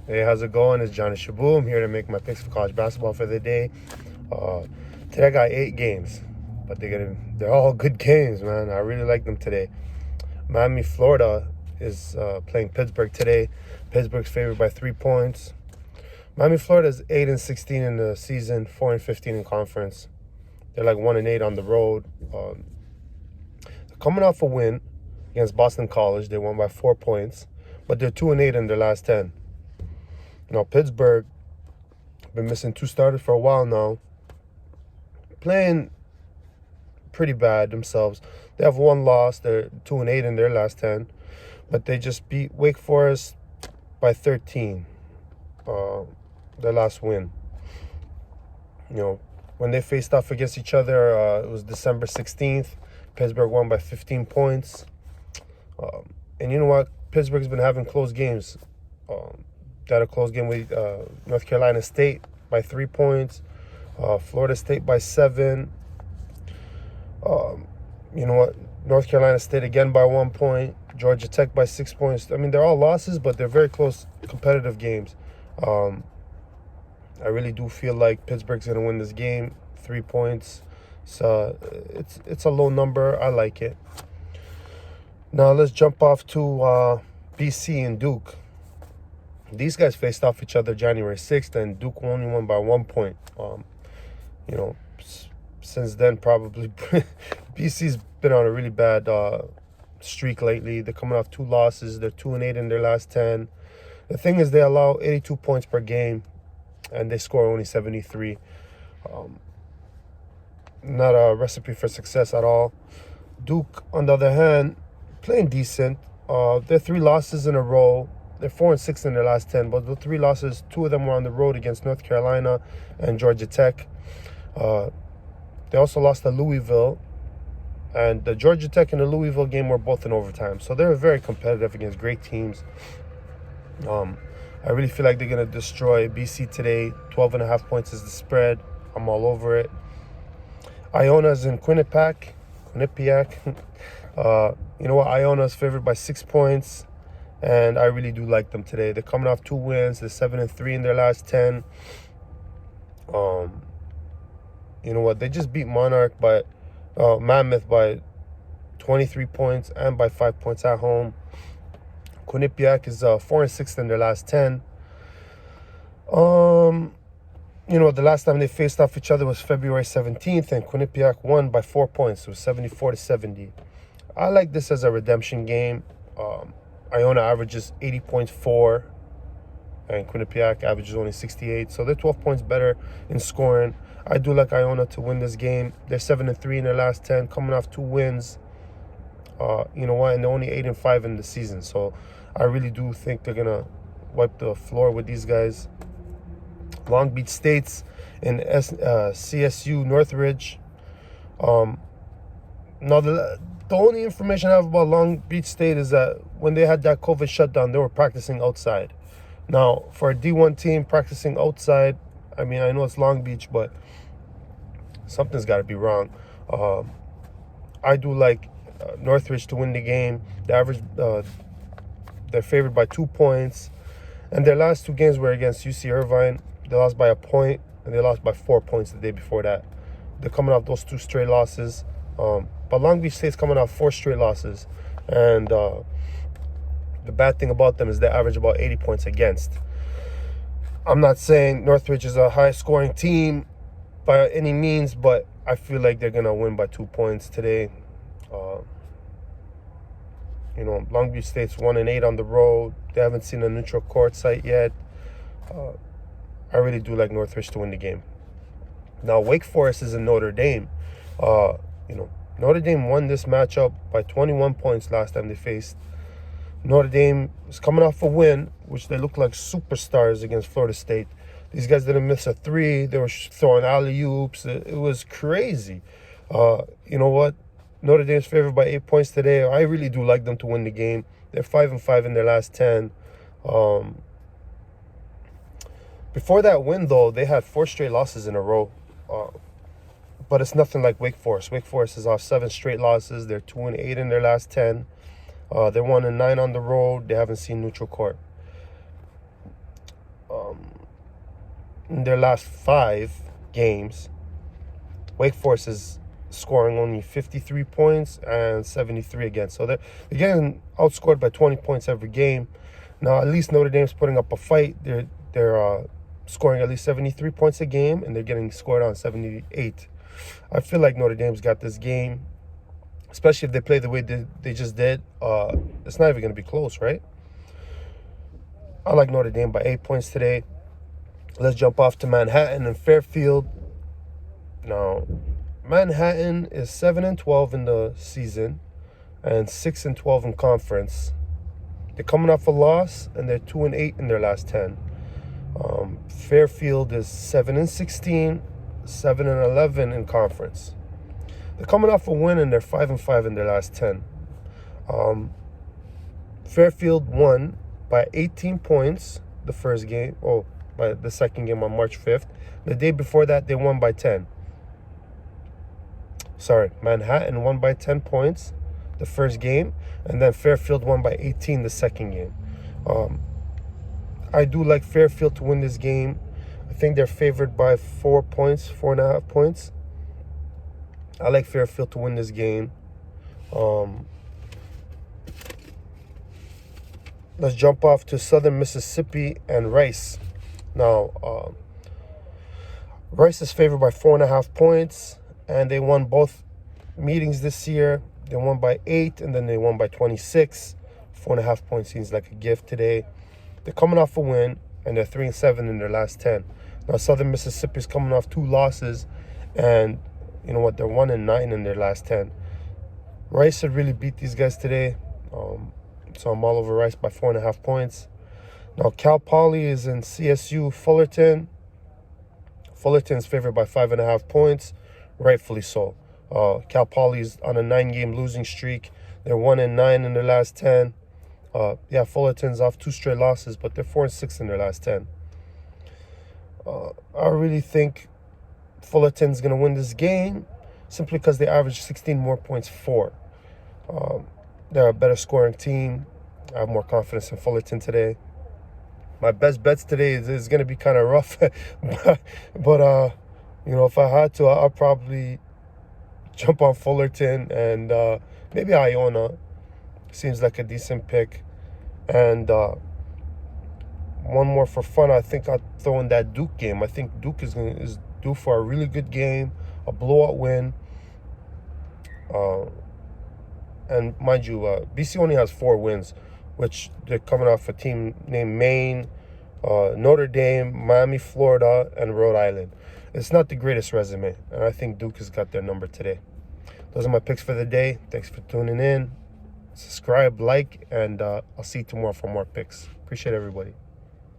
Hey, how's it going? It's Johnny Shaboo. I'm here to make my picks for college basketball for the day. Uh, Today I got 8 games, but they're all good games, man. I really like them today. Miami, Florida is playing Pittsburgh today. Pittsburgh's favored by 3 points. Miami, Florida is 8-16 in the season, 4-15 in conference. They're like 1-8 on the road. They're coming off a win against Boston College. They won by 4 points, but they're 2-8 in their last 10. Now, Pittsburgh been missing 2 starters for a while now. Playing pretty bad themselves. They have 1 loss. They're 2-8 in their last 10. But they just beat Wake Forest by 13. Their last win. When they faced off against each other, it was December 16th. Pittsburgh won by 15 points. And you know what? Pittsburgh's been having close games. They had a close game with North Carolina State by 3 points. Florida State by 7. You know what? North Carolina State again by 1 point. Georgia Tech by 6 points. I mean, they're all losses, but they're very close, competitive games. I really do feel like Pittsburgh's going to win this game. 3 points. So it's a low number. I like it. Now let's jump off to BC and Duke. These guys faced off each other January 6th, and Duke only won by 1 point. Since then, probably BC's been on a really bad streak lately. They're coming off 2 losses. They're 2-8 in their last 10. The thing is, they allow 82 points per game, and they score only 73. Not a recipe for success at all. Duke, on the other hand, playing decent. They're 3 losses in a row. They're 4-6 in their last 10, but the 3 losses, 2 of them were on the road against North Carolina and Georgia Tech. They also lost to Louisville, and the Georgia Tech and the Louisville game were both in overtime. So they're very competitive against great teams. I really feel like they're going to destroy BC today. 12.5 points is the spread. I'm all over it. Iona's in Quinnipiac. You know what? Iona's favored by 6 points. And I really do like them today. They're coming off 2 wins. They're 7-3 in their last 10. You know what? They just beat Mammoth by 23 points and by 5 points at home. Quinnipiac is 4-6 in their last 10. The last time they faced off each other was February 17th, and Quinnipiac won by 4 points. It was 74-70. I like this as a redemption game. Iona averages 80.4, and Quinnipiac averages only 68. So they're 12 points better in scoring. I do like Iona to win this game. They're 7-3 in their last 10, coming off 2 wins. You know what? And they're only 8-5 in the season. So I really do think they're gonna wipe the floor with these guys. Long Beach State's in CSU Northridge. Now the only information I have about Long Beach State is that when they had that COVID shutdown, they were practicing outside. Now, for a D1 team practicing outside, I mean, I know it's Long Beach, but something's got to be wrong. I do like Northridge to win the game. They're favored by 2 points. And their last 2 games were against UC Irvine. They lost by 1 point, and they lost by 4 points the day before that. They're coming off those 2 straight losses. But Long Beach State's coming off 4 straight losses. And the bad thing about them is they average about 80 points against. I'm not saying Northridge is a high-scoring team by any means, but I feel like they're going to win by 2 points today. Long Beach State's 1-8 on the road. They haven't seen a neutral court site yet. I really do like Northridge to win the game. Now, Wake Forest is in Notre Dame. Notre Dame won this matchup by 21 points last time they faced. Notre Dame is coming off a win, which they look like superstars against Florida State. These guys didn't miss a 3. They were throwing alley-oops. It was crazy. You know what? Notre Dame's favored by 8 points today. I really do like them to win the game. They're 5-5 in their last 10. Before that win, though, they had 4 straight losses in a row. But it's nothing like Wake Forest. Wake Forest is off 7 straight losses. They're 2-8 in their last 10. They're 1-9 on the road. They haven't seen neutral court. in their last 5 games. Wake Forest is scoring only 53 points and 73 against. So they're getting outscored by 20 points every game. Now, at least Notre Dame's putting up a fight. They're scoring at least 73 points a game, and they're getting scored on 78. I feel like Notre Dame's got this game, especially if they play the way they just did. It's not even going to be close, right? I like Notre Dame by 8 points today. Let's jump off to Manhattan and Fairfield. Now, Manhattan is 7-12 in the season and 6-12 in conference. They're coming off a loss, and they're 2-8 in their last 10. Fairfield is 7-16, 7-11 in conference. They're coming off a win, and they're 5-5 in their last 10. Fairfield won by 18 points the first game. By the second game on March 5th. The day before that, they won by 10. Manhattan won by 10 points the first game, and then Fairfield won by 18 the second game. I do like Fairfield to win this game. I think they're favored by 4.5 points. I like Fairfield to win this game. Let's jump off to Southern Mississippi and Rice. Now, Rice is favored by 4.5 points, and they won both meetings this year. They won by 8, and then they won by 26. 4.5 points seems like a gift today. They're coming off a win, and they're 3-7 in their last 10. Now, Southern Mississippi is coming off 2 losses, and you know what? They're 1-9 in their last 10. Rice should really beat these guys today. So I'm all over Rice by 4.5 points. Now, Cal Poly is in CSU Fullerton. Fullerton's favored by 5.5 points, rightfully so. Cal Poly's on a 9-game losing streak. They're 1-9 in their last 10. Fullerton's off 2 straight losses, but they're 4-6 in their last 10. I really think Fullerton's going to win this game simply because they average 16 more points for. They're a better scoring team. I have more confidence in Fullerton today. My best bets today is going to be kind of rough. but if I had to, I'll probably jump on Fullerton and maybe Iona. Seems like a decent pick. And one more for fun, I think I'll throw in that Duke game. I think Duke is due for a really good game, a blowout win. And mind you, BC only has 4 wins, which they're coming off a team named Maine, Notre Dame, Miami, Florida, and Rhode Island. It's not the greatest resume, and I think Duke has got their number today. Those are my picks for the day. Thanks for tuning in. Subscribe, like, and I'll see you tomorrow for more picks. Appreciate everybody.